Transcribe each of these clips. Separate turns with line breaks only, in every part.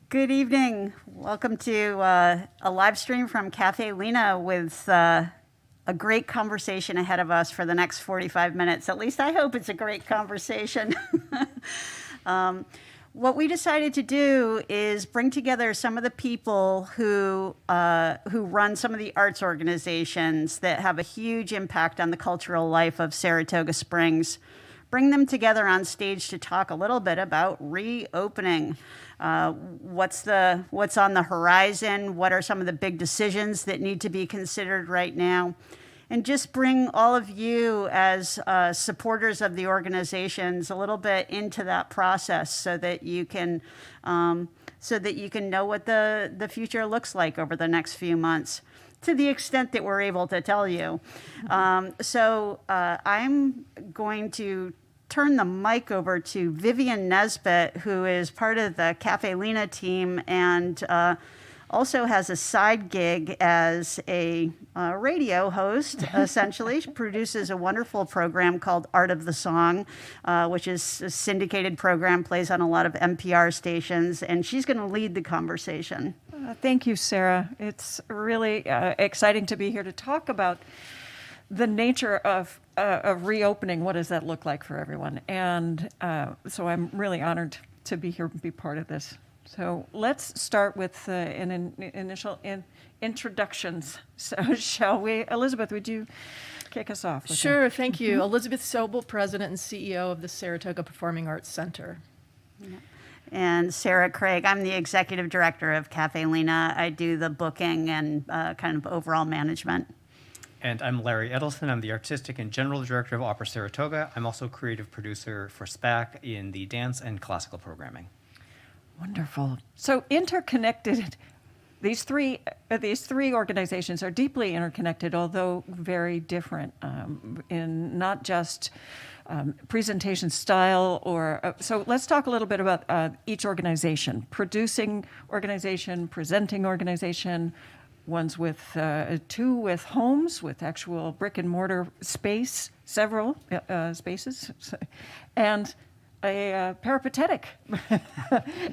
Good evening. Welcome to a live stream from Caffe Lena with a great conversation ahead of us for the next 45 minutes. At least I hope it's a great conversation. What we decided to do is bring together some of the people who run some of the arts organizations that have a huge impact on the cultural life of Saratoga Springs. Bring them together on stage to talk a little bit about reopening. What's on the horizon? What are some of the big decisions that need to be considered right now? And just bring all of you as supporters of the organizations a little bit into that process so that you can know what the future looks like over the next few months, to the extent that we're able to tell you. I'm going to turn the mic over to Vivian Nesbitt, who is part of the Caffe Lena team and also has a side gig as a radio host, essentially. She produces a wonderful program called Art of the Song, which is a syndicated program, plays on a lot of NPR stations, and she's going to lead the conversation.
Thank you, Sarah. It's really exciting to be here to talk about the nature of reopening. What does that look like for everyone? And so I'm really honored to be here and be part of this. So let's start with initial introductions. So shall we? Elizabeth, would you kick us off?
Sure, thank you. Elizabeth Sobol, President and CEO of the Saratoga Performing Arts Center.
Yeah. And Sarah Craig, I'm the Executive Director of Caffe Lena. I do the booking and kind of overall management.
And I'm Larry Edelson. I'm the Artistic and General Director of Opera Saratoga. I'm also creative producer for SPAC in the dance and classical programming.
Wonderful. So interconnected. These three organizations are deeply interconnected, although very different in not just presentation style so let's talk a little bit about each organization. Producing organization, presenting organization, one's with two with homes, with actual brick and mortar space, several spaces, and a peripatetic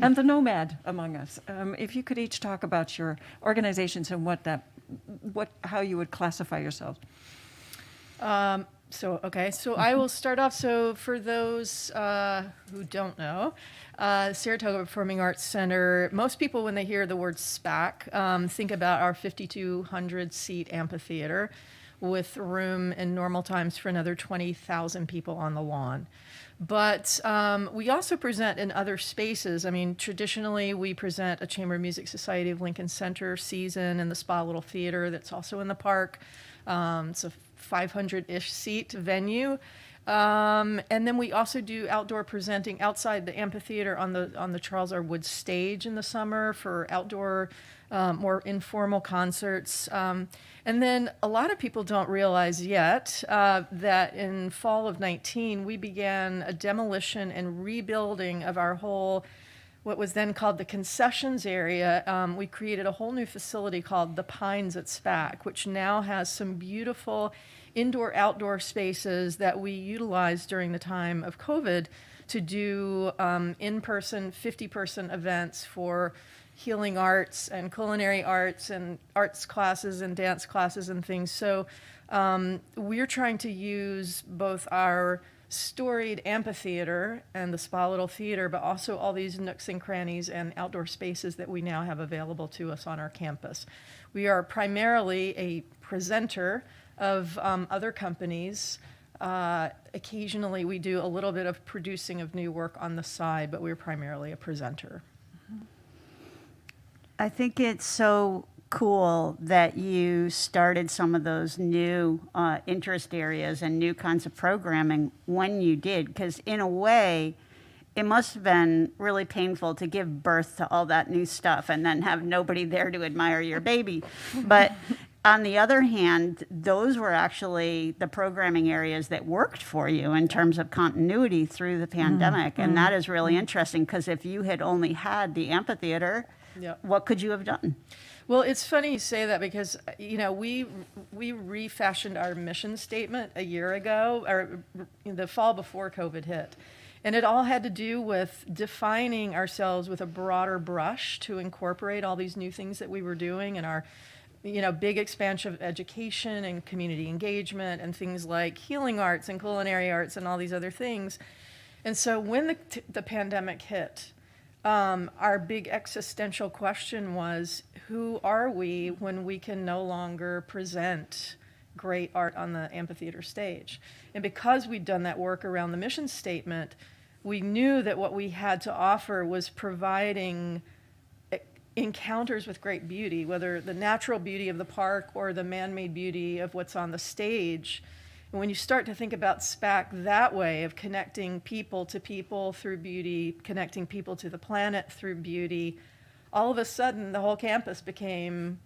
and the nomad among us. If you could each talk about your organizations and how you would classify yourselves.
So I will start off. So for those who don't know, Saratoga Performing Arts Center, most people when they hear the word SPAC think about our 5,200 seat amphitheater with room in normal times for another 20,000 people on the lawn. But we also present in other spaces. I mean, traditionally we present a Chamber Music Society of Lincoln Center season in the Spa Little Theater that's also in the park. It's a 500-ish seat venue. And then we also do outdoor presenting outside the amphitheater on the Charles R. Woods stage in the summer for outdoor, more informal concerts. And then a lot of people don't realize yet that in fall of 19, we began a demolition and rebuilding of our whole, what was then called the concessions area. We created a whole new facility called the Pines at SPAC, which now has some beautiful indoor-outdoor spaces that we utilized during the time of COVID to do in-person 50-person events for healing arts and culinary arts and arts classes and dance classes and things. So we're trying to use both our storied amphitheater and the Spa Little Theater, but also all these nooks and crannies and outdoor spaces that we now have available to us on our campus. We are primarily a presenter of other companies. Occasionally we do a little bit of producing of new work on the side, but we're primarily a presenter.
I think it's so cool that you started some of those new interest areas and new kinds of programming when you did, because in a way, it must have been really painful to give birth to all that new stuff and then have nobody there to admire your baby. But on the other hand, those were actually the programming areas that worked for you in terms of continuity through the pandemic. And that is really interesting, because if you had only had the amphitheater, what could you have done?
Well, it's funny you say that because, we refashioned our mission statement a year ago, or the fall before COVID hit. And it all had to do with defining ourselves with a broader brush to incorporate all these new things that we were doing in our, big expansion of education and community engagement and things like healing arts and culinary arts and all these other things. And so when the pandemic hit, our big existential question was, who are we when we can no longer present great art on the amphitheater stage? And because we'd done that work around the mission statement, we knew that what we had to offer was providing encounters with great beauty, whether the natural beauty of the park or the man-made beauty of what's on the stage. And when you start to think about SPAC that way, of connecting people to people through beauty, connecting people to the planet through beauty, all of a sudden the whole campus became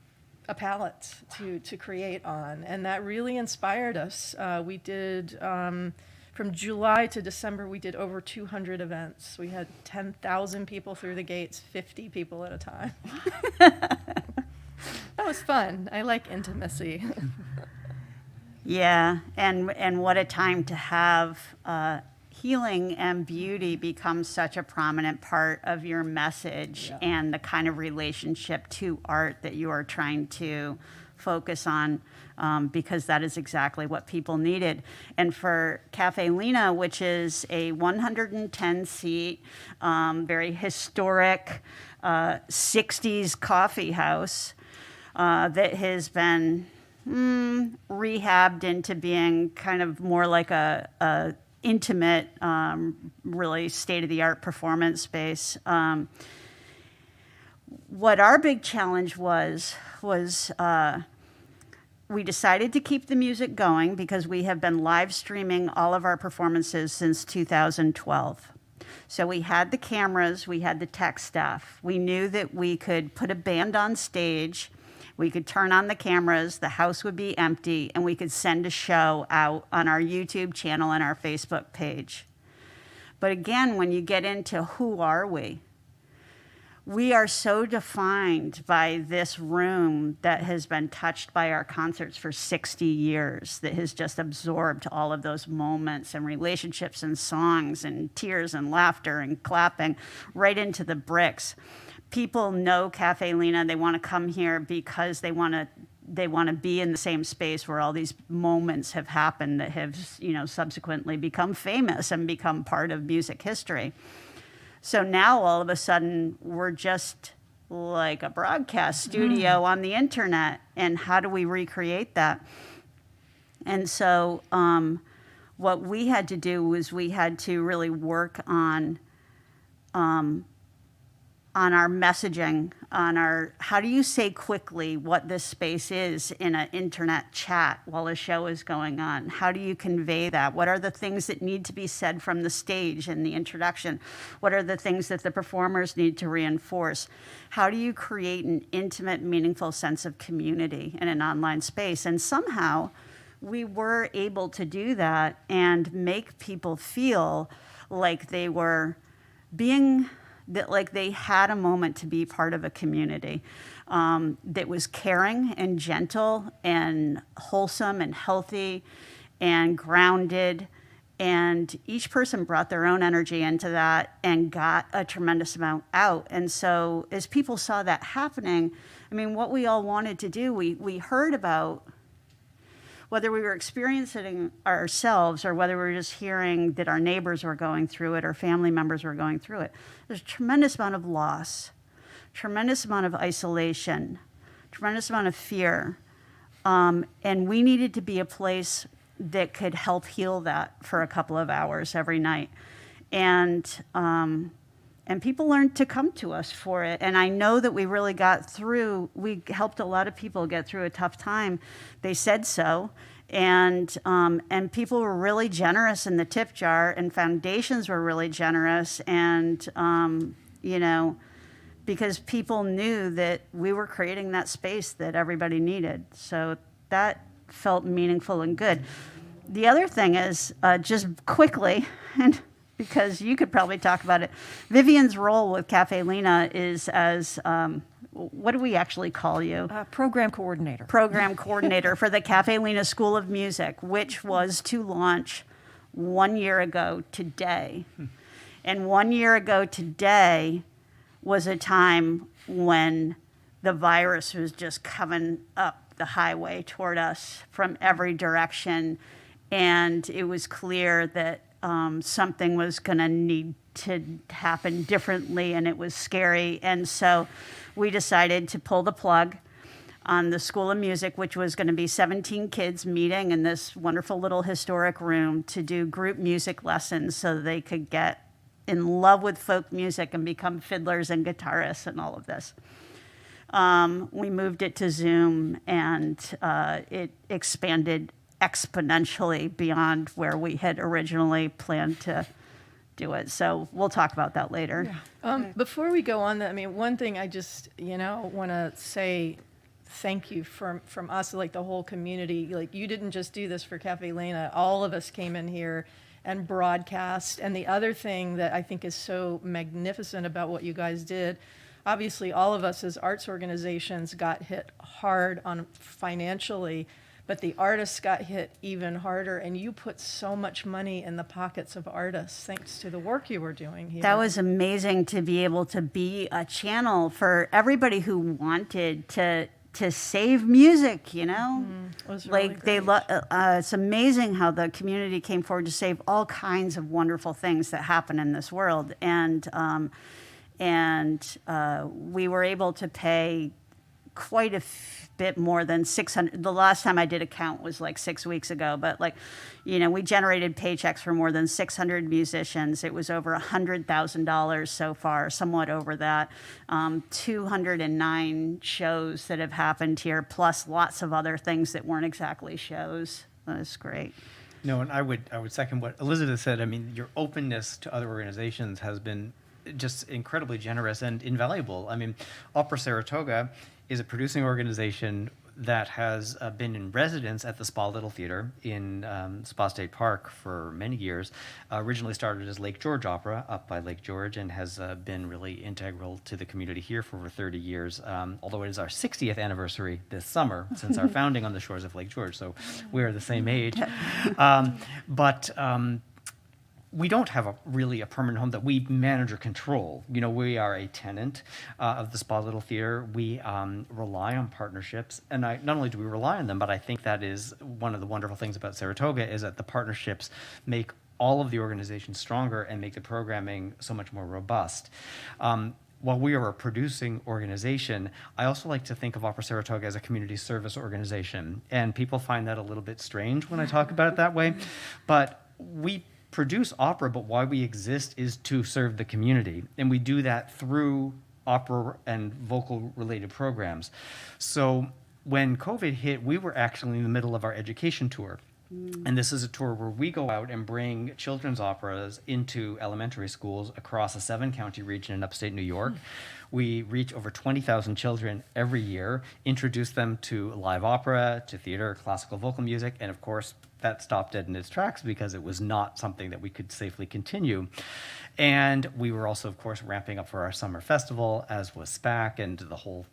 a palette to create on. And that really inspired us. We did, from July to December, we did over 200 events. We had 10,000 people through the gates, 50 people at a time. That was fun. I like intimacy.
Yeah, and what a time to have healing and beauty become such a prominent part of your message and the kind of relationship to art that you are trying to focus on, because that is exactly what people needed. And for Caffe Lena, which is a 110-seat, very historic 60s coffee house that has been rehabbed into being kind of more like a intimate, really state-of-the-art performance space. What our big challenge was we decided to keep the music going because we have been live streaming all of our performances since 2012. So we had the cameras, we had the tech stuff. We knew that we could put a band on stage, we could turn on the cameras, the house would be empty, and we could send a show out on our YouTube channel and our Facebook page. But again, when you get into who are we are so defined by this room that has been touched by our concerts for 60 years, that has just absorbed all of those moments and relationships and songs and tears and laughter and clapping right into the bricks. People know Caffe Lena. They want to come here because they want to be in the same space where all these moments have happened that have, subsequently become famous and become part of music history. So now all of a sudden we're just like a broadcast studio on the internet, and how do we recreate that? And so what we had to do was we had to really work on our messaging, on our, how do you say quickly what this space is in an internet chat while a show is going on? How do you convey that? What are the things that need to be said from the stage in the introduction? What are the things that the performers need to reinforce? How do you create an intimate, meaningful sense of community in an online space? And somehow we were able to do that and make people feel like they were being, that like they had a moment to be part of a community that was caring and gentle and wholesome and healthy and grounded. And each person brought their own energy into that and got a tremendous amount out. And so as people saw that happening, I mean, what we all wanted to do, we heard about, whether we were experiencing it ourselves or whether we were just hearing that our neighbors were going through it or family members were going through it, there's a tremendous amount of loss, tremendous amount of isolation, tremendous amount of fear. And we needed to be a place that could help heal that for a couple of hours every night. And people learned to come to us for it. And I know that we really we helped a lot of people get through a tough time. They said so. And people were really generous in the tip jar, and foundations were really generous. And, because people knew that we were creating that space that everybody needed. So that felt meaningful and good. The other thing is, just quickly, and because you could probably talk about it, Vivian's role with Caffe Lena is as, what do we actually call you?
Program coordinator.
Program coordinator for the Caffe Lena School of Music, which was to launch 1 year ago today. And 1 year ago today was a time when the virus was just coming up the highway toward us from every direction. And it was clear that something was going to need to happen differently, and it was scary. And so we decided to pull the plug on the School of Music, which was going to be 17 kids meeting in this wonderful little historic room to do group music lessons so they could get in love with folk music and become fiddlers and guitarists and all of this. We moved it to Zoom, and it expanded exponentially beyond where we had originally planned to do it. So we'll talk about that later.
Before we go on, I mean, one thing I just, want to say thank you from us, like the whole community. Like, you didn't just do this for Caffe Lena. All of us came in here and broadcast. And the other thing that I think is so magnificent about what you guys did, obviously all of us as arts organizations got hit hard on financially, but the artists got hit even harder, and you put so much money in the pockets of artists thanks to the work you were doing here.
That was amazing to be able to be a channel for everybody who wanted to save music,
It was really
like
great.
it's amazing how the community came forward to save all kinds of wonderful things that happen in this world, and we were able to pay quite a bit more than 600. The last time I did a count was like 6 weeks ago, but we generated paychecks for more than 600 musicians. It was over $100,000 so far, somewhat over that. 209 shows that have happened here, plus lots of other things that weren't exactly shows. That's great.
No, and I would second what Elizabeth said. I mean, your openness to other organizations has been just incredibly generous and invaluable. I mean, Opera Saratoga is a producing organization that has been in residence at the Spa Little Theater in Spa State Park for many years. Originally started as Lake George Opera up by Lake George, and has been really integral to the community here for over 30 years, although it is our 60th anniversary this summer since our founding on the shores of Lake George, so we are the same age. But we don't have really a permanent home that we manage or control. We are a tenant of the Spa Little Theater. We rely on partnerships, and not only do we rely on them, but I think that is one of the wonderful things about Saratoga, is that the partnerships make all of the organizations stronger and make the programming so much more robust. While we are a producing organization, I also like to think of Opera Saratoga as a community service organization, and people find that a little bit strange when I talk about it that way, but we produce opera, but why we exist is to serve the community. And we do that through opera and vocal related programs. So when COVID hit, we were actually in the middle of our education tour. And this is a tour where we go out and bring children's operas into elementary schools across a 7-county region in upstate New York. We reach over 20,000 children every year, introduce them to live opera, to theater, classical vocal music, and of course, that stopped dead in its tracks because it was not something that we could safely continue. And we were also, of course, ramping up for our summer festival, as was SPAC and the whole,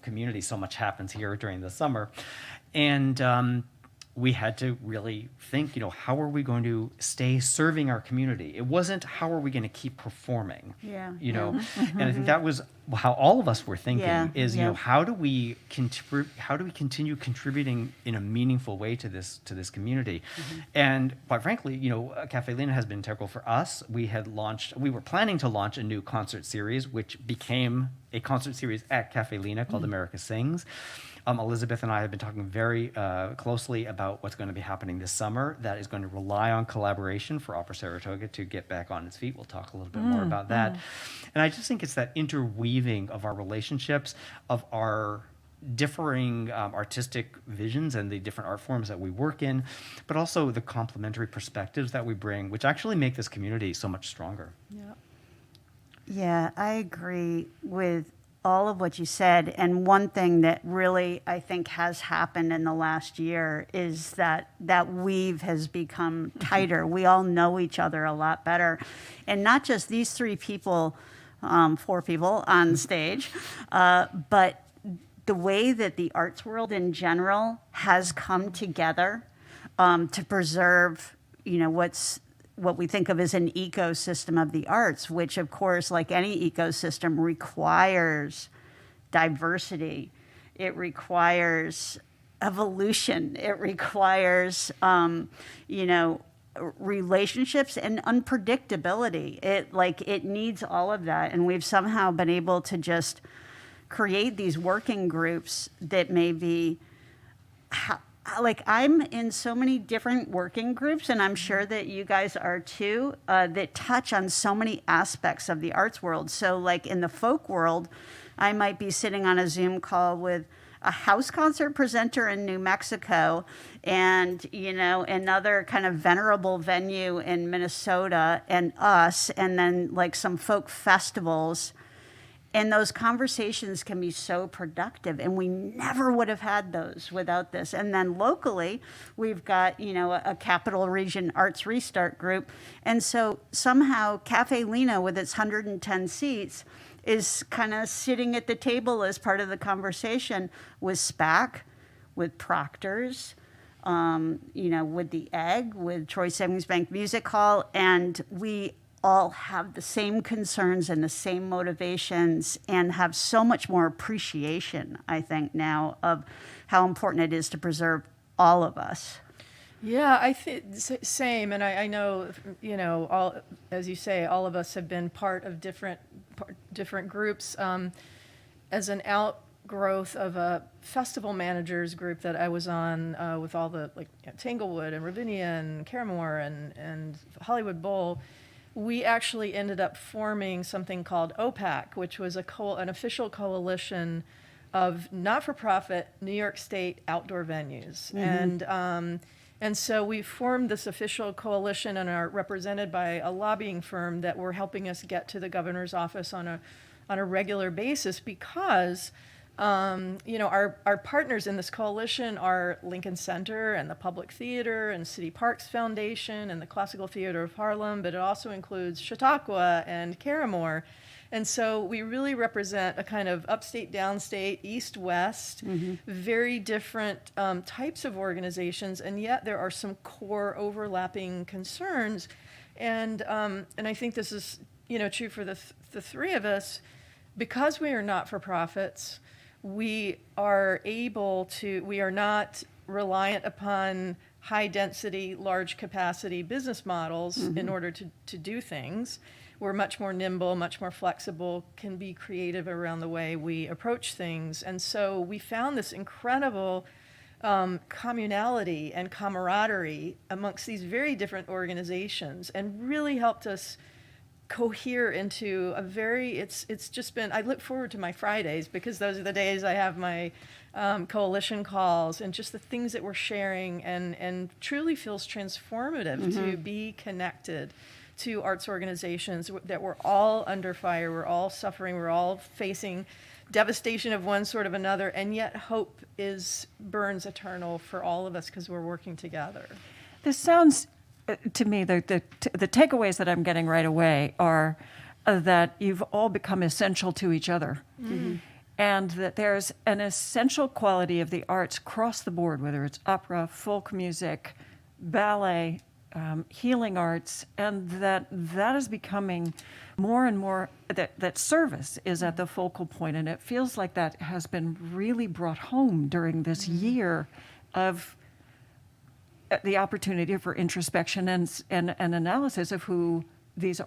community. So much happens here during the summer. And we had to really think, how are we going to stay serving our community? It wasn't how are we going to keep performing?
Yeah.
And I think that was how all of us were thinking, is
Yeah.
how do we continue contributing in a meaningful way to this community? And quite frankly, Caffe Lena has been integral for us. We were planning to launch a new concert series, which became a concert series at Caffe Lena called America Sings. Elizabeth and I have been talking very closely about what's going to be happening this summer that is going to rely on collaboration for Opera Saratoga to get back on its feet. We'll talk a little bit more about that. And I just think it's that interweaving of our relationships, of our differing artistic visions and the different art forms that we work in, but also the complementary perspectives that we bring, which actually make this community so much stronger.
Yeah, I agree with all of what you said. And one thing that really I think has happened in the last year is that weave has become tighter. We all know each other a lot better. And not just these 3 people, 4 people on stage, but the way that the arts world in general has come together to preserve, what's what we think of as an ecosystem of the arts, which of course, like any ecosystem, requires diversity. It requires evolution. It requires, relationships and unpredictability. It needs all of that. And we've somehow been able to just create these working groups that maybe, I'm in so many different working groups, and I'm sure that you guys are too, that touch on so many aspects of the arts world. So like in the folk world, I might be sitting on a Zoom call with a house concert presenter in New Mexico and, another kind of venerable venue in Minnesota and us, and then like some folk festivals. And those conversations can be so productive, and we never would have had those without this. And then locally, we've got, a Capital Region Arts Restart group. And so somehow Caffe Lena, with its 110 seats, is kind of sitting at the table as part of the conversation with SPAC, with Proctor's, with the Egg, with Troy Savings Bank Music Hall, and we all have the same concerns and the same motivations and have so much more appreciation, I think, now of how important it is to preserve all of us.
Yeah, I think same, and I know, all, as you say, all of us have been part of different groups. As an outgrowth of a festival managers group that I was on with all the Tanglewood and Ravinia and Caramore and Hollywood Bowl, we actually ended up forming something called OPAC, which was an official coalition of not-for-profit New York State outdoor venues. Mm-hmm. And so we formed this official coalition and are represented by a lobbying firm that were helping us get to the governor's office on a regular basis because our partners in this coalition are Lincoln Center and the Public Theater and City Parks Foundation and the Classical Theater of Harlem, but it also includes Chautauqua and Caramore. And so we really represent a kind of upstate, downstate, east-west, very different types of organizations, and yet there are some core overlapping concerns. And I think this is true for the three of us. Because we are not-for-profits, we are not reliant upon high-density, large-capacity business models in order to do things. We're much more nimble, much more flexible, can be creative around the way we approach things. And so we found this incredible communality and camaraderie amongst these very different organizations and really helped us cohere into it's just been, I look forward to my Fridays because those are the days I have my coalition calls and just the things that we're sharing and truly feels transformative to be connected to arts organizations that we're all under fire, we're all suffering, we're all facing devastation of one sort of another, and yet hope burns eternal for all of us because we're working together.
This sounds, to me, the takeaways that I'm getting right away are that you've all become essential to each other. And that there's an essential quality of the arts across the board, whether it's opera, folk music, ballet, healing arts, and that is becoming more and more, that service is at the focal point, and it feels like that has been really brought home during this year of the opportunity for introspection and analysis of who these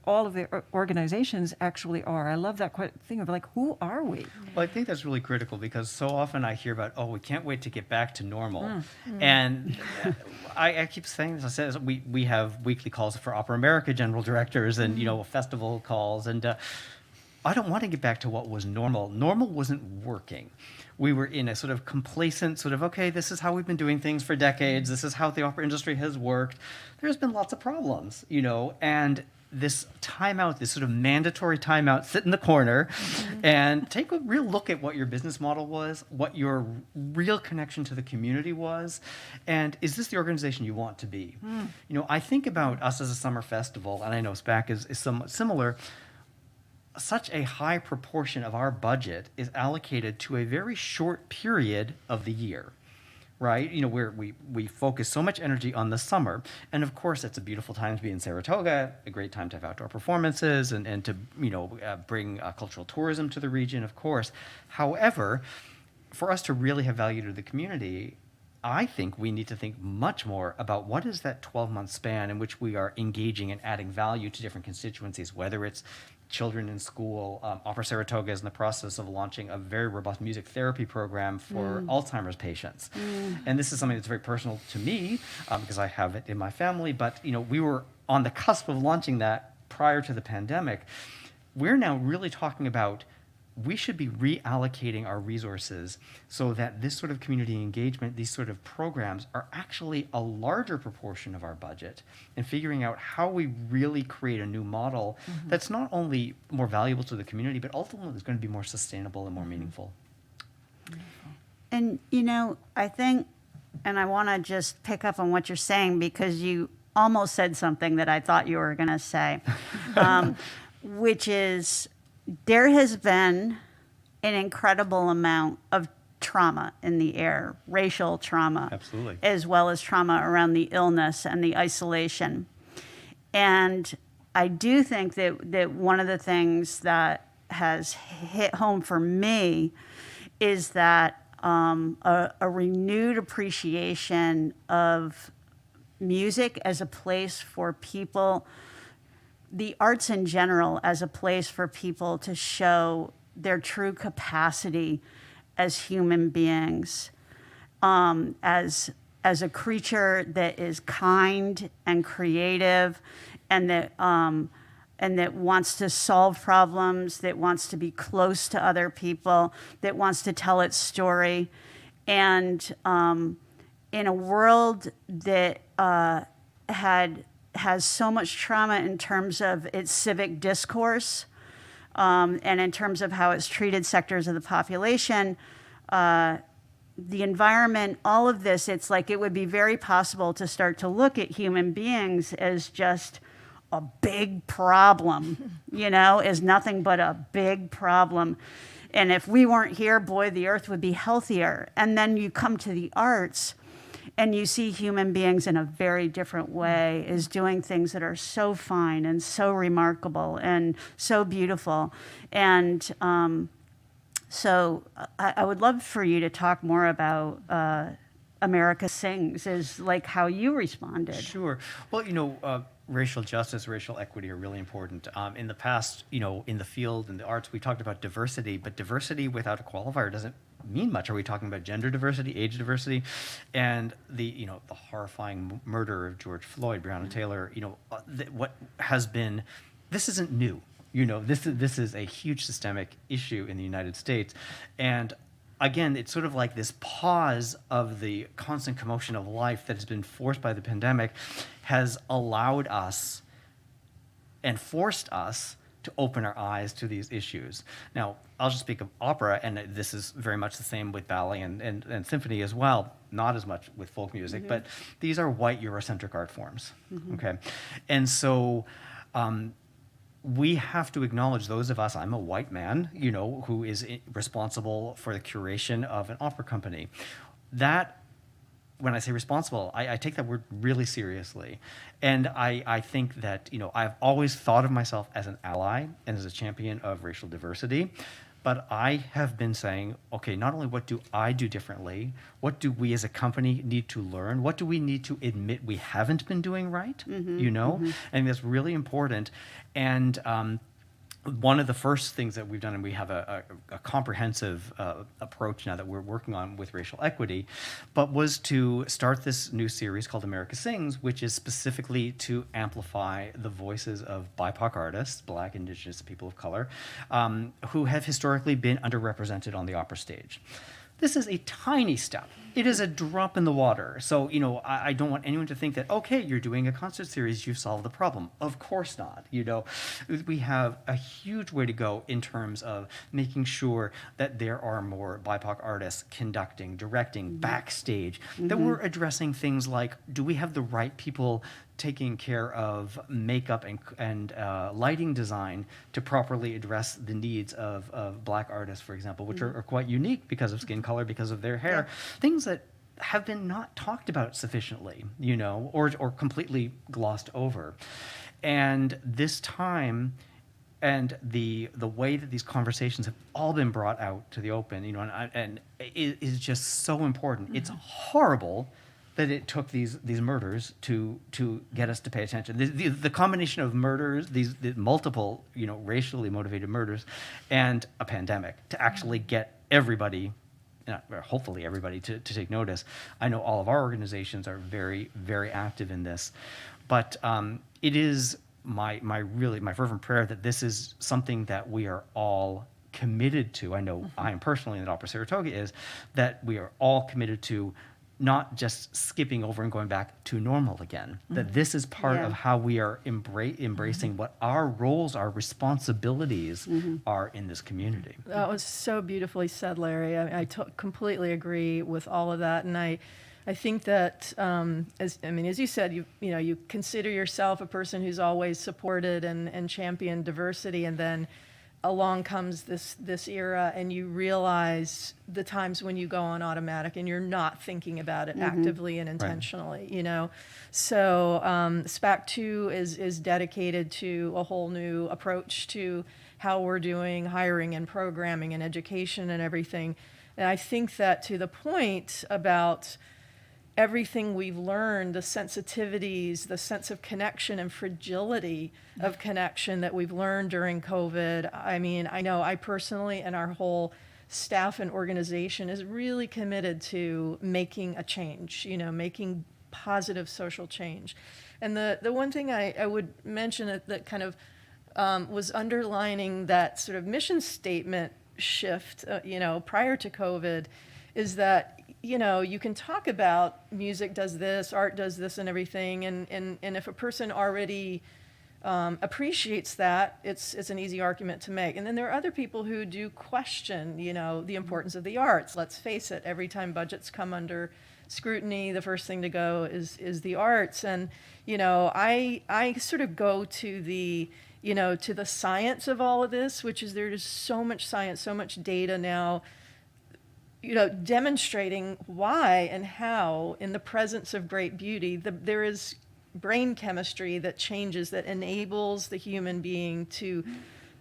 all of the organizations actually are. I love that thing of who are we?
Well, I think that's really critical because so often I hear about, we can't wait to get back to normal. And I keep saying this. I said we have weekly calls for Opera America general directors and festival calls, and I don't want to get back to what was normal. Normal wasn't working. We were in a sort of complacent okay, this is how we've been doing things for decades. This is how the opera industry has worked. There's been lots of problems, and this timeout, this sort of mandatory timeout, sit in the corner and take a real look at what your business model was, what your real connection to the community was, and is this the organization you want to be? I think about us as a summer festival, and I know SPAC is somewhat similar. Such a high proportion of our budget is allocated to a very short period of the year. right? You know, we focus so much energy on the summer. And of course, it's a beautiful time to be in Saratoga, a great time to have outdoor performances and to, bring cultural tourism to the region, of course. However, for us to really have value to the community, I think we need to think much more about what is that 12-month span in which we are engaging and adding value to different constituencies, whether it's children in school. Opera Saratoga is in the process of launching a very robust music therapy program for Alzheimer's patients. And this is something that's very personal to me because I have it in my family. But, we were on the cusp of launching that prior to the pandemic. We're now really talking about we should be reallocating our resources so that this sort of community engagement, these sort of programs are actually a larger proportion of our budget, and figuring out how we really create a new model that's not only more valuable to the community, but ultimately is going to be more sustainable and more meaningful.
And, I think, and I want to just pick up on what you're saying because you almost said something that I thought you were going to say, which is, there has been an incredible amount of trauma in the air, racial trauma,
Absolutely,
as well as trauma around the illness and the isolation. And I do think that one of the things that has hit home for me is that a renewed appreciation of music as a place for people, the arts in general, as a place for people to show their true capacity as human beings, as a creature that is kind and creative, and that wants to solve problems, that wants to be close to other people, that wants to tell its story, and in a world that has so much trauma in terms of its civic discourse, and in terms of how it's treated sectors of the population, the environment, all of this, it's like it would be very possible to start to look at human beings as just a big problem, as nothing but a big problem. And if we weren't here, boy, the earth would be healthier. And then you come to the arts, and you see human beings in a very different way, is doing things that are so fine and so remarkable and so beautiful. And so I would love for you to talk more about America Sings, is like how you responded.
Sure. Well, racial justice, racial equity are really important. In the past, in the field, in the arts, we talked about diversity, but diversity without a qualifier doesn't mean much. Are we talking about gender diversity, age diversity, and the horrifying murder of George Floyd, Breonna Taylor? What has been, this isn't new. This is a huge systemic issue in the United States, and again, it's sort of like this pause of the constant commotion of life that has been forced by the pandemic has allowed us and forced us to open our eyes to these issues. Now, I'll just speak of opera, and this is very much the same with ballet and symphony as well, not as much with folk music, but these are white Eurocentric art forms, okay? And so we have to acknowledge, those of us, I'm a white man, who is responsible for the curation of an opera company. That, when I say responsible, I take that word really seriously. And I think that, I've always thought of myself as an ally and as a champion of racial diversity. But I have been saying, okay, not only what do I do differently, what do we as a company need to learn? What do we need to admit we haven't been doing right? And that's really important. And one of the first things that we've done, and we have a comprehensive approach now that we're working on with racial equity, but was to start this new series called America Sings, which is specifically to amplify the voices of BIPOC artists, Black, Indigenous, people of color, who have historically been underrepresented on the opera stage. This is a tiny step. It is a drop in the water. So, I don't want anyone to think that, okay, you're doing a concert series, you've solved the problem. Of course not. We have a huge way to go in terms of making sure that there are more BIPOC artists conducting, directing, backstage, that we're addressing things like, do we have the right people taking care of makeup and lighting design to properly address the needs of Black artists, for example, which are quite unique because of skin color, because of their hair. Things that have been not talked about sufficiently, or completely glossed over. And this time, and the way that these conversations have all been brought out to the open, and it is just so important. It's horrible that it took these murders to get us to pay attention. The combination of murders, the multiple racially motivated murders, and a pandemic to actually get everybody, or hopefully everybody, to take notice. I know all of our organizations are very, very active in this, but it is my fervent prayer that this is something that we are all committed to. I know I am personally, and that Opera Saratoga is, that we are all committed to not just skipping over and going back to normal again. That this is part of how we are embracing what our roles, our responsibilities are in this community.
That was so beautifully said, Larry. I completely agree with all of that, and I think that as you said, you consider yourself a person who's always supported and championed diversity, and then along comes this era, and you realize the times when you go on automatic and you're not thinking about it actively and intentionally. So SPAC 2 is dedicated to a whole new approach to how we're doing hiring and programming and education and everything. And I think that to the point about everything we've learned, the sensitivities, the sense of connection and fragility of connection that we've learned during COVID. I know I personally and our whole staff and organization is really committed to making a change, making positive social change. And the one thing I would mention that kind of was underlining that sort of mission statement shift, prior to COVID, is that you can talk about music does this, art does this, and everything, and if a person already appreciates that, it's an easy argument to make. And then there are other people who do question, the importance of the arts. Let's face it, every time budgets come under scrutiny, the first thing to go is the arts. And I sort of go to the to the science of all of this, which is there's so much science, so much data now, demonstrating why and how, in the presence of great beauty, there is brain chemistry that changes, that enables the human being to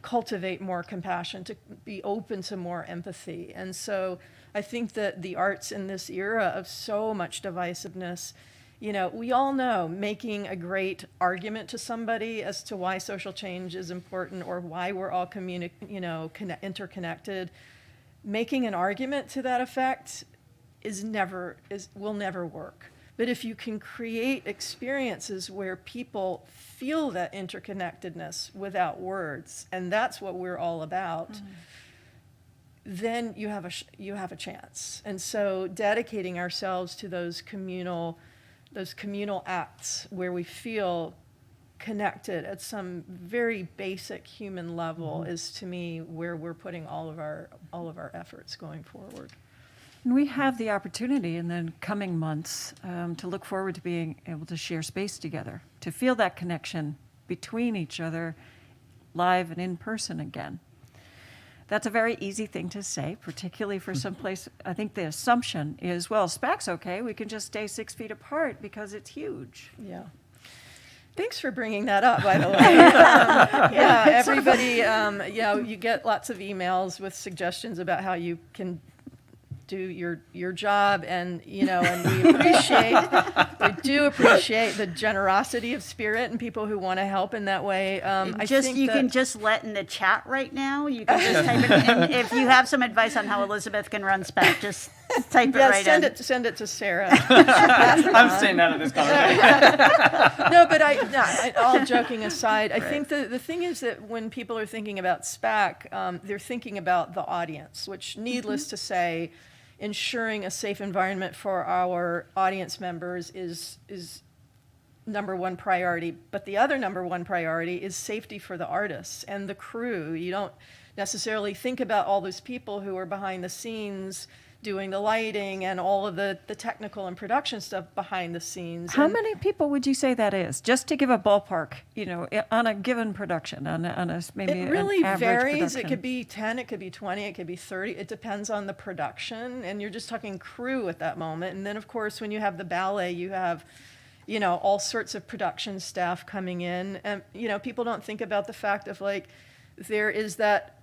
cultivate more compassion, to be open to more empathy. And so I think that the arts in this era of so much divisiveness, we all know making a great argument to somebody as to why social change is important or why we're all interconnected. Making an argument to that effect will never work. But if you can create experiences where people feel that interconnectedness without words, and that's what we're all about, then you have a chance. And so dedicating ourselves to those communal acts where we feel connected at some very basic human level is, to me, where we're putting all of our efforts going forward.
And we have the opportunity in the coming months to look forward to being able to share space together, to feel that connection between each other live and in person again. That's a very easy thing to say, particularly for some place. I think the assumption is, well, SPAC's okay, we can just stay 6 feet apart because it's huge.
Yeah. Thanks for bringing that up, by the way. Everybody, you get lots of emails with suggestions about how you can do your job, and we do appreciate the generosity of spirit and people who want to help in that way.
You can just let in the chat right now. You can just type it in. And if you have some advice on how Elizabeth can run SPAC, just type it right in.
Send it to Sarah.
I'm staying out of this conversation.
No, but all joking aside, I think the thing is that when people are thinking about SPAC, they're thinking about the audience, which, needless to say, ensuring a safe environment for our audience members is number one priority. But the other number one priority is safety for the artists and the crew. You don't necessarily think about all those people who are behind the scenes doing the lighting and all of the technical and production stuff behind the scenes.
How
And
many people would you say that is? Just to give a ballpark, on a given production, on a maybe
it really
an average
varies.
production.
It could be 10, it could be 20, it could be 30. It depends on the production, and you're just talking crew at that moment. And then, of course, when you have the ballet, you have, all sorts of production staff coming in. And, people don't think about the fact of, like, there is that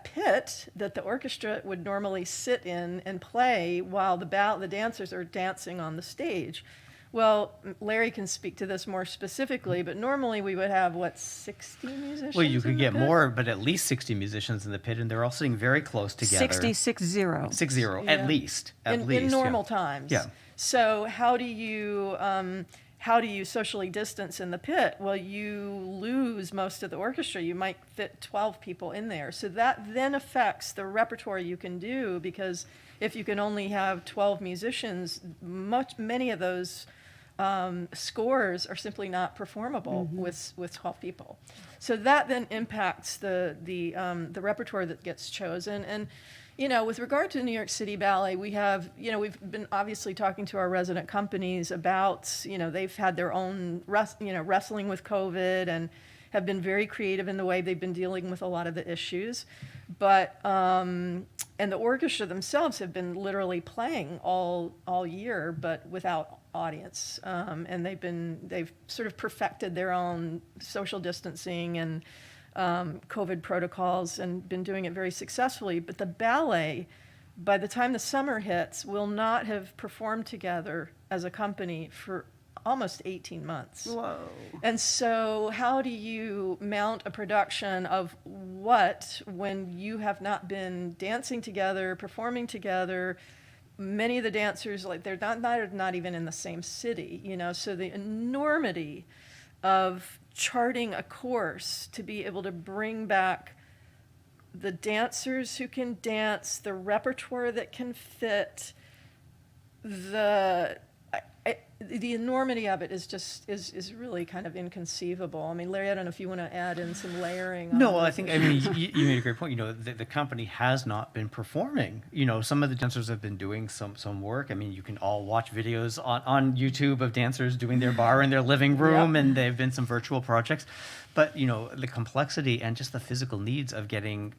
pit that the orchestra would normally sit in and play while the dancers are dancing on the stage. Well, Larry can speak to this more specifically, but normally we would have, 60 musicians?
Well, you
in
could
the
get
pit?
more, but at least 60 musicians in the pit, and they're all sitting very close together.
60.
60,
Yeah.
at least.
In normal
yeah.
times.
Yeah.
So how do you socially distance in the pit? Well, you lose most of the orchestra. You might fit 12 people in there. So that then affects the repertoire you can do, because if you can only have 12 musicians, many of those scores are simply not performable with 12 people. So that then impacts the repertoire that gets chosen. And with regard to New York City Ballet, we have, we've been obviously talking to our resident companies about, they've had their own, wrestling with COVID and have been very creative in the way they've been dealing with a lot of the issues. But, and the orchestra themselves have been literally playing all year, but without audience. And they've sort of perfected their own social distancing and COVID protocols and been doing it very successfully. But the ballet, by the time the summer hits, will not have performed together as a company for almost 18 months.
Whoa.
And so how do you mount a production of what when you have not been dancing together, performing together? Many of the dancers, they're not even in the same city, so the enormity of charting a course to be able to bring back the dancers who can dance, the repertoire that can fit, the enormity of it is just is really kind of inconceivable. I mean, Larry, I don't know if you want to add in some layering.
No,
on
well, I
this
think,
issue.
you made a great point. The company has not been performing. Some of the dancers have been doing some work. I mean, you can all watch videos on YouTube of dancers doing their bar in their living room,
Yep.
and there have been some virtual projects. But, the complexity and just the physical needs of getting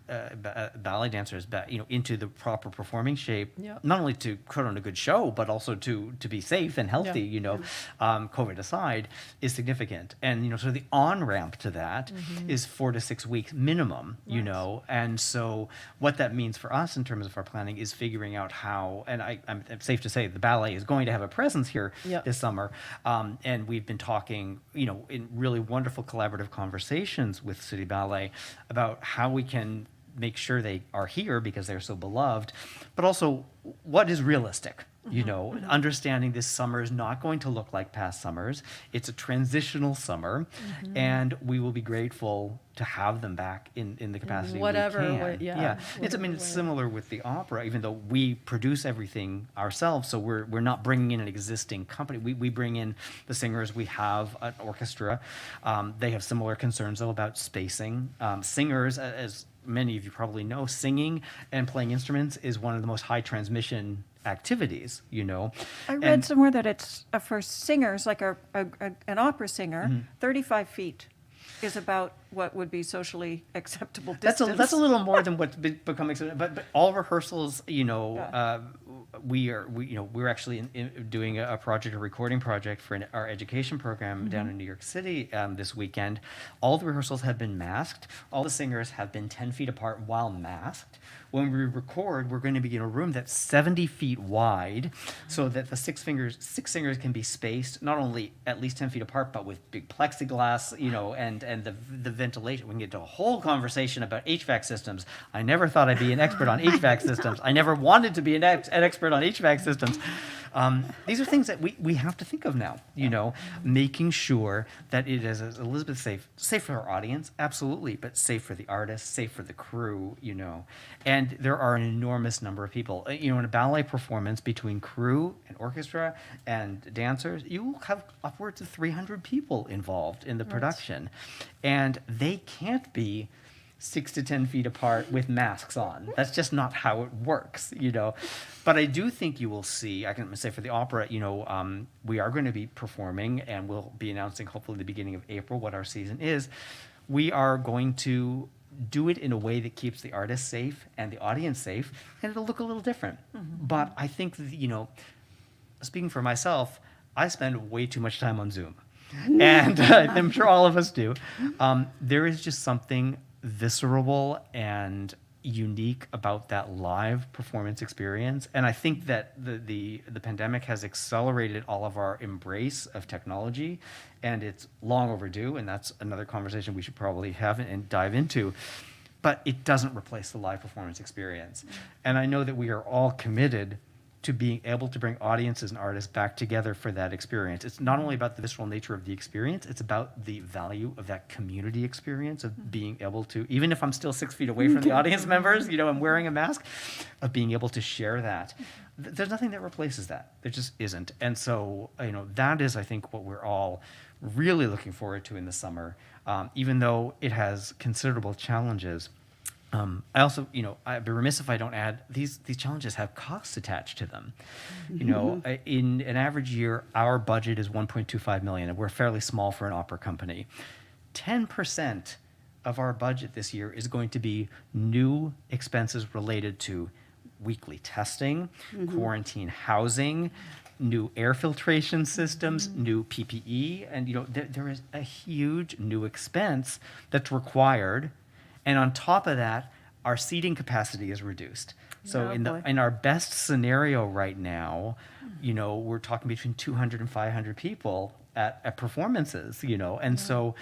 ballet dancers back, into the proper performing shape,
Yep.
not only to put on a good show, but also to be safe and healthy,
Yeah.
COVID aside, is significant. And, so the on-ramp to that is 4 to 6 weeks minimum,
Right.
And so what that means for us in terms of our planning is figuring out how, and I'm safe to say the ballet is going to have a presence here
Yep.
this summer. And we've been talking, in really wonderful collaborative conversations with City Ballet about how we can make sure they are here because they're so beloved, but also what is realistic. Understanding this summer is not going to look like past summers. It's a transitional summer, and we will be grateful to have them back in the capacity
Whatever
we can.
way- yeah,
It's
whatever way.
similar with the opera, even though we produce everything ourselves, so we're not bringing in an existing company. We bring in the singers. We have an orchestra. They have similar concerns though about spacing. Singers, as many of you probably know, singing and playing instruments is one of the most high transmission activities,
I read somewhere that it's for singers, like an opera singer, 35 feet is about what would be socially acceptable distance.
That's a little more than what's becoming, but all rehearsals, we're actually doing a recording project for our education program down in New York City this weekend. All the rehearsals have been masked. All the singers have been 10 feet apart while masked. When we record, we're going to be in a room that's 70 feet wide, so that the six singers can be spaced not only at least 10 feet apart, but with big plexiglass, and the ventilation. We can get into a whole conversation about HVAC systems. I never thought I'd be an expert on HVAC systems. I never wanted to be an expert on HVAC systems. These are things that we have to think of now, making sure that it is, as Elizabeth safe for our audience, absolutely, but safe for the artists, safe for the crew, And there are an enormous number of people. In a ballet performance between crew and orchestra and dancers, you will have upwards of 300 people involved in the production. And they can't be 6 to 10 feet apart with masks on. That's just not how it works, you know. But I do think you will see, I can say for the opera, you know, we are going to be performing, and we'll be announcing hopefully the beginning of April what our season is. We are going to do it in a way that keeps the artist safe and the audience safe, and it'll look a little different. But I think, that, you know, speaking for myself, I spend way too much time on Zoom. And I'm sure all of us do. There is just something visceral and unique about that live performance experience. And I think that the pandemic has accelerated all of our embrace of technology, and it's long overdue. And that's another conversation we should probably have and dive into. But it doesn't replace the live performance experience. And I know that we are all committed to being able to bring audiences and artists back together for that experience. It's not only about the visceral nature of the experience, it's about the value of that community experience of being able to, even if I'm still 6 feet away from the audience members, you know, I'm wearing a mask, of being able to share that. There's nothing that replaces that. There just isn't. And so, you know, that is, I think, what we're all really looking forward to in the summer, even though it has considerable challenges. I also, you know, I'd be remiss if I don't add these challenges have costs attached to them. You know, in an average year, our budget is $1.25 million, and we're fairly small for an opera company. 10% of our budget this year is going to be new expenses related to weekly testing, quarantine housing, new air filtration systems, new PPE, and you know, there is a huge new expense that's required. And on top of that, our seating capacity is reduced. So in our best scenario right now, you know, we're talking between 200 and 500 people at performances, you know. And so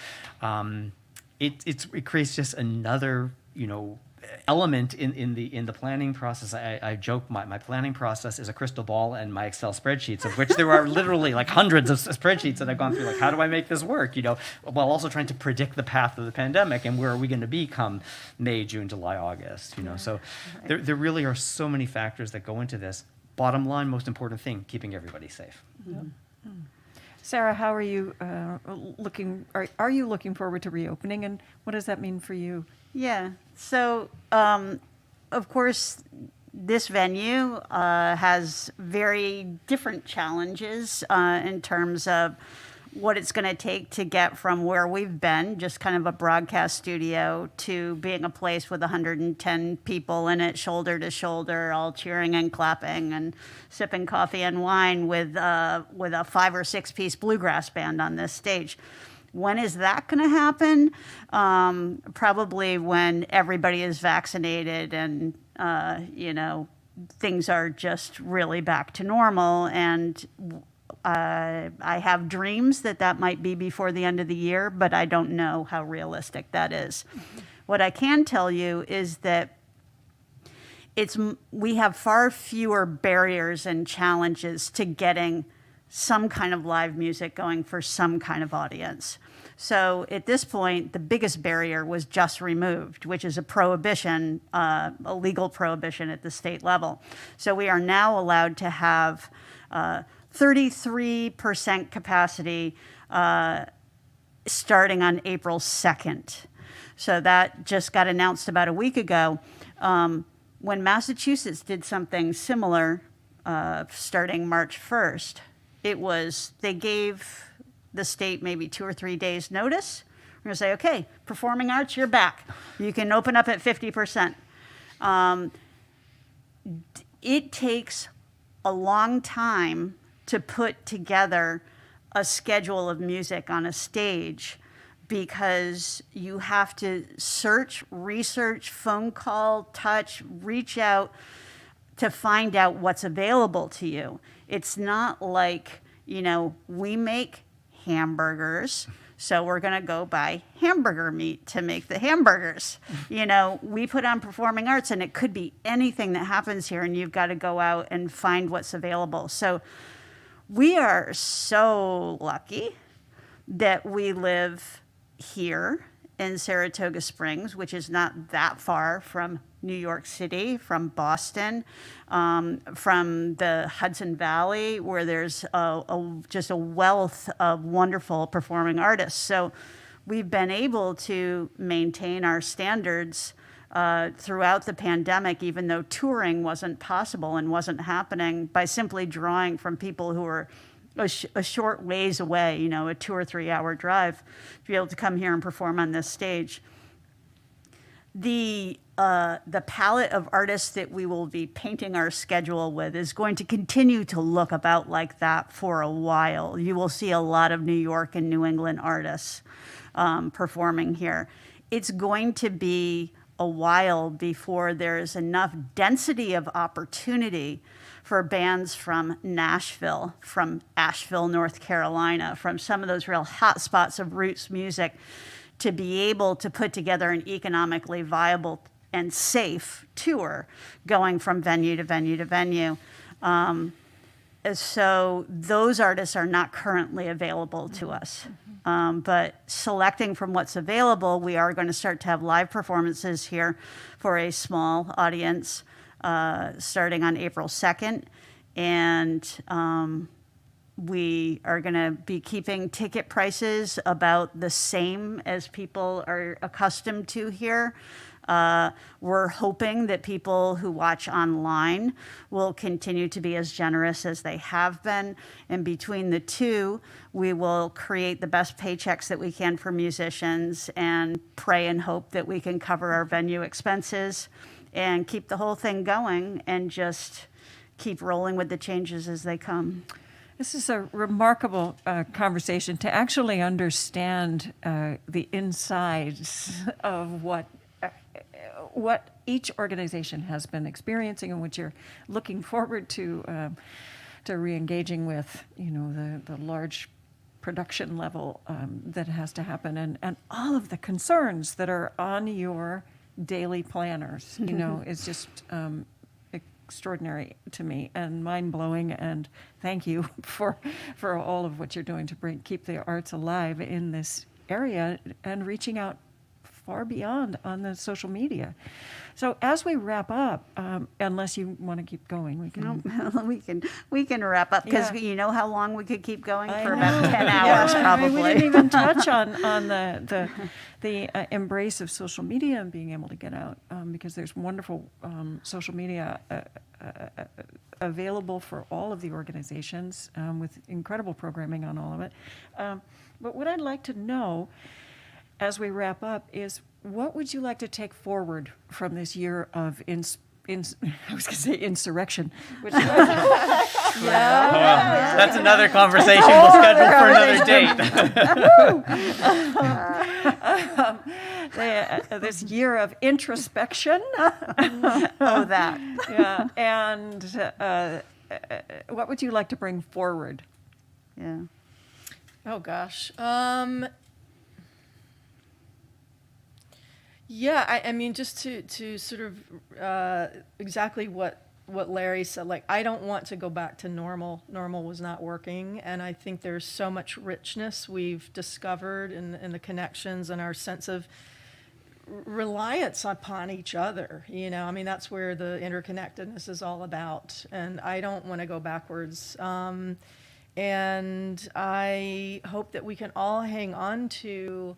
it creates just another, you know, element in the planning process. I joke my planning process is a crystal ball and my Excel spreadsheets, of which there are literally like hundreds of spreadsheets that I've gone through. Like, how do I make this work? You know, while also trying to predict the path of the pandemic and where are we going to be come May, June, July, August. You know, so there really are so many factors that go into this. Bottom line, most important thing: keeping everybody safe.
Sarah, how are you looking? Are you looking forward to reopening, and what does that mean for you?
Yeah. So, of course, this venue has very different challenges in terms of what it's going to take to get from where we've been, just kind of a broadcast studio, to being a place with 110 people in it, shoulder to shoulder, all cheering and clapping and sipping coffee and wine with a 5 or 6 piece bluegrass band on this stage. When is that going to happen? Probably when everybody is vaccinated and, you know, things are just really back to normal. And I have dreams that might be before the end of the year, but I don't know how realistic that is. What I can tell you is that we have far fewer barriers and challenges to getting some kind of live music going for some kind of audience. So at this point, the biggest barrier was just removed, which is a prohibition, a legal prohibition at the state level. So we are now allowed to have 33% capacity starting on April 2nd. So that just got announced about a week ago. When Massachusetts did something similar starting March 1st, they gave the state maybe 2 or 3 days notice. We're going to say, okay, performing arts, you're back. You can open up at 50%. It takes a long time to put together a schedule of music on a stage because you have to search, research, phone call, touch, reach out to find out what's available to you. It's not like, you know, we make hamburgers, so we're going to go buy hamburger meat to make the hamburgers. You know, we put on performing arts, and it could be anything that happens here, and you've got to go out and find what's available. So we are so lucky that we live here in Saratoga Springs, which is not that far from New York City, from Boston, from the Hudson Valley, where there's just a wealth of wonderful performing artists. So we've been able to maintain our standards throughout the pandemic, even though touring wasn't possible and wasn't happening, by simply drawing from people who are a short ways away, you know, a 2 or 3 hour drive, to be able to come here and perform on this stage. The palette of artists that we will be painting our schedule with is going to continue to look about like that for a while. You will see a lot of New York and New England artists performing here. It's going to be a while before there's enough density of opportunity for bands from Nashville, from Asheville, North Carolina, from some of those real hot spots of roots music, to be able to put together an economically viable and safe tour going from venue to venue to venue. So those artists are not currently available to us. But selecting from what's available, we are going to start to have live performances here for a small audience starting on April 2nd. And we are going to be keeping ticket prices about the same as people are accustomed to here. We're hoping that people who watch online will continue to be as generous as they have been. And between the two, we will create the best paychecks that we can for musicians and pray and hope that we can cover our venue expenses and keep the whole thing going and just keep rolling with the changes as they come.
This is a remarkable conversation to actually understand the insides of what each organization has been experiencing and what you're looking forward to re-engaging with, you know, the large production level that has to happen, and all of the concerns that are on your daily planners. You know, it's just extraordinary to me and mind-blowing, and thank you for all of what you're doing to keep the arts alive in this area and reaching out far beyond on the social media. So as we wrap up, unless you want to keep going, we can.
No, we can wrap up, because you know how long we could keep going for
I
about
know.
10 hours probably.
I mean, we didn't even touch on the embrace of social media and being able to get out, because there's wonderful social media available for all of the organizations with incredible programming on all of it. But what I'd like to know as we wrap up is, what would you like to take forward from this year of I was going to say insurrection, which
That's another conversation we'll schedule for another date.
this year of introspection.
That.
Yeah, and what would you like to bring forward?
Yeah.
Oh gosh. Yeah, I mean, just to sort of exactly what Larry said, like, I don't want to go back to normal. Normal was not working, and I think there's so much richness we've discovered in the connections and our sense of reliance upon each other. You know, I mean, that's where the interconnectedness is all about, and I don't want to go backwards. And I hope that we can all hang on to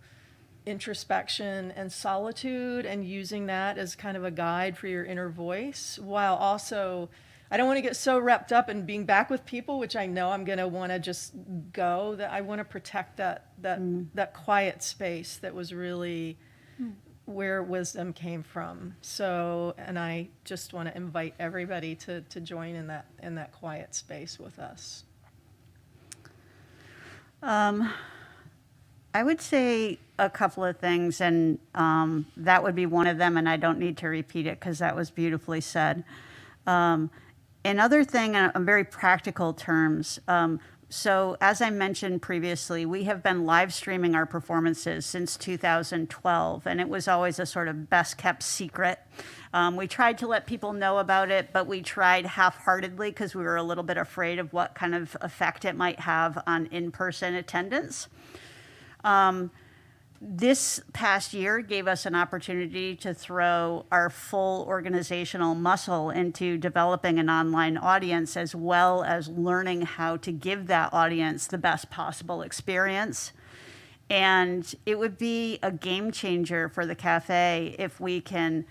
introspection and solitude, and using that as kind of a guide for your inner voice, while also, I don't want to get so wrapped up in being back with people, which I know I'm going to want to just go, that I want to protect that quiet space that was really where wisdom came from. So, and I just want to invite everybody to join in that quiet space with us.
I would say a couple of things, and that would be one of them, and I don't need to repeat it because that was beautifully said. Another thing, on very practical terms, so as I mentioned previously, we have been live streaming our performances since 2012, and it was always a sort of best kept secret. We tried to let people know about it, but we tried half-heartedly because we were a little bit afraid of what kind of effect it might have on in-person attendance. This past year gave us an opportunity to throw our full organizational muscle into developing an online audience, as well as learning how to give that audience the best possible experience. And it would be a game changer for the cafe if we can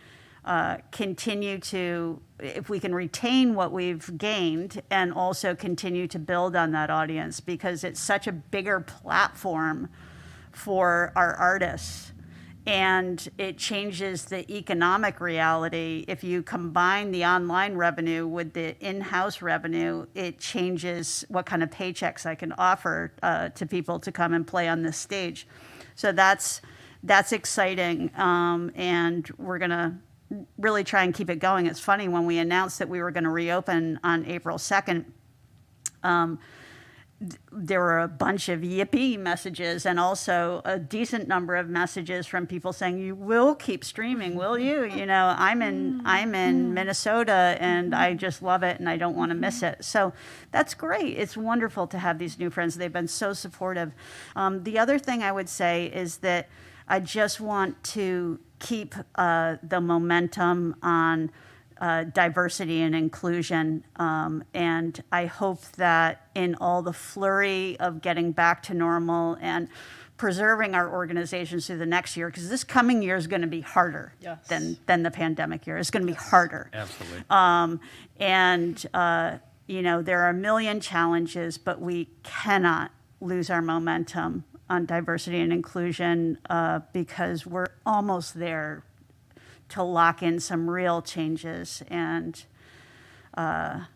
if we can retain what we've gained and also continue to build on that audience, because it's such a bigger platform for our artists. And it changes the economic reality. If you combine the online revenue with the in-house revenue, it changes what kind of paychecks I can offer to people to come and play on this stage. So that's exciting, and we're gonna really try and keep it going. It's funny, when we announced that we were going to reopen on April 2nd, there were a bunch of yippee messages and also a decent number of messages from people saying, "You will keep streaming, will you? You know, I'm in Minnesota and I just love it and I don't want to miss it." So that's great. It's wonderful to have these new friends. They've been so supportive. The other thing I would say is that I just want to keep the momentum on diversity and inclusion. And I hope that in all the flurry of getting back to normal and preserving our organizations through the next year, because this coming year is going to be harder than the pandemic year. It's going to be harder.
Absolutely.
You know, there are a million challenges, but we cannot lose our momentum on diversity and inclusion, because we're almost there to lock in some real changes. And that.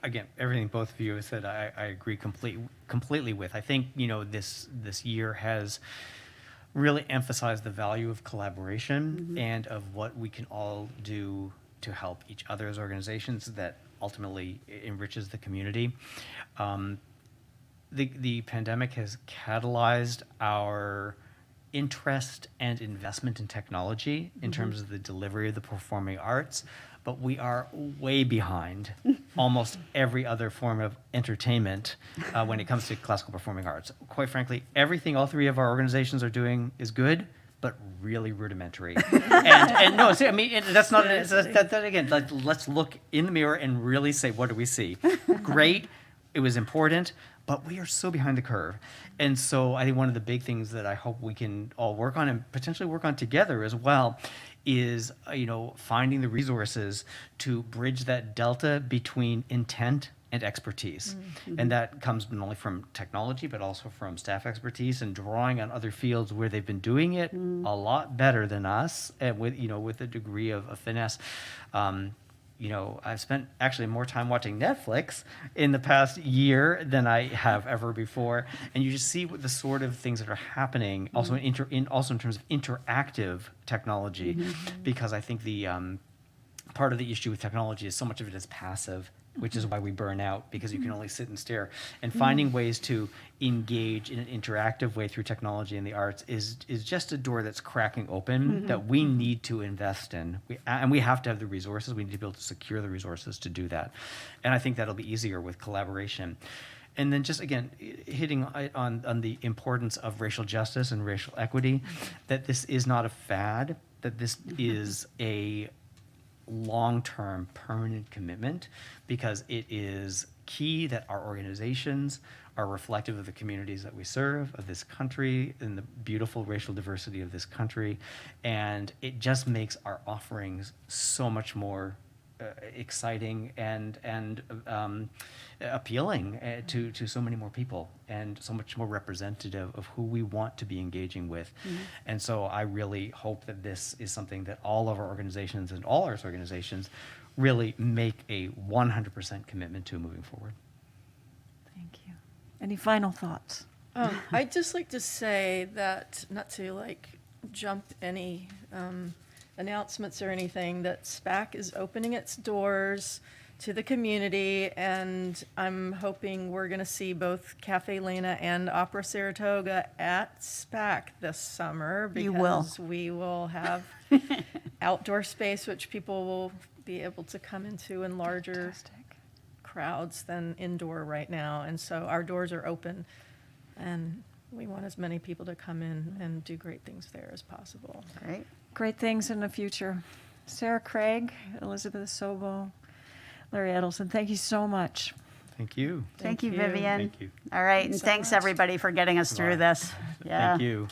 Again, everything both of you have said, I agree completely with. I think, you know, this year has really emphasized the value of collaboration and of what we can all do to help each other's organizations that ultimately enriches the community. The pandemic has catalyzed our interest and investment in technology in terms of the delivery of the performing arts, but we are way behind almost every other form of entertainment when it comes to classical performing arts. Quite frankly, everything all three of our organizations are doing is good, but really rudimentary. and no, see, I mean, that's not, that again, like, let's look in the mirror and really say, what do we see? Great, it was important, but we are so behind the curve. And so I think one of the big things that I hope we can all work on and potentially work on together as well is, you know, finding the resources to bridge that delta between intent and expertise. And that comes not only from technology, but also from staff expertise and drawing on other fields where they've been doing it a lot better than us, and with a degree of finesse. You know, I've spent actually more time watching Netflix in the past year than I have ever before, and you just see what the sort of things that are happening, also in terms of interactive technology, because I think the part of the issue with technology is so much of it is passive, which is why we burn out, because you can only sit and stare. And finding ways to engage in an interactive way through technology and the arts is just a door that's cracking open that we need to invest in. And we have to have the resources. We need to be able to secure the resources to do that. And I think that'll be easier with collaboration. And then just, again, hitting on the importance of racial justice and racial equity, that this is not a fad, that this is a long-term permanent commitment, because it is key that our organizations are reflective of the communities that we serve, of this country, and the beautiful racial diversity of this country. And it just makes our offerings so much more exciting and appealing to so many more people, and so much more representative of who we want to be engaging with. And so I really hope that this is something that all of our organizations and all arts organizations really make a 100% commitment to moving forward.
Thank you. Any final thoughts?
I'd just like to say that, not to like jump any announcements or anything, that SPAC is opening its doors to the community, and I'm hoping we're going to see both Caffe Lena and Opera Saratoga at SPAC this summer, because we will have outdoor space which people will be able to come into in larger crowds than indoor right now. And so our doors are open, and we want as many people to come in and do great things there as possible.
Great things in the future. Sarah Craig, Elizabeth Sobol, Larry Edelson, thank you so much
Thank you.
Thank you,
you.
Vivian.
Thank you.
All right, and
so
thanks
much.
everybody for getting us through
Bye.
this. Yeah.
Thank you.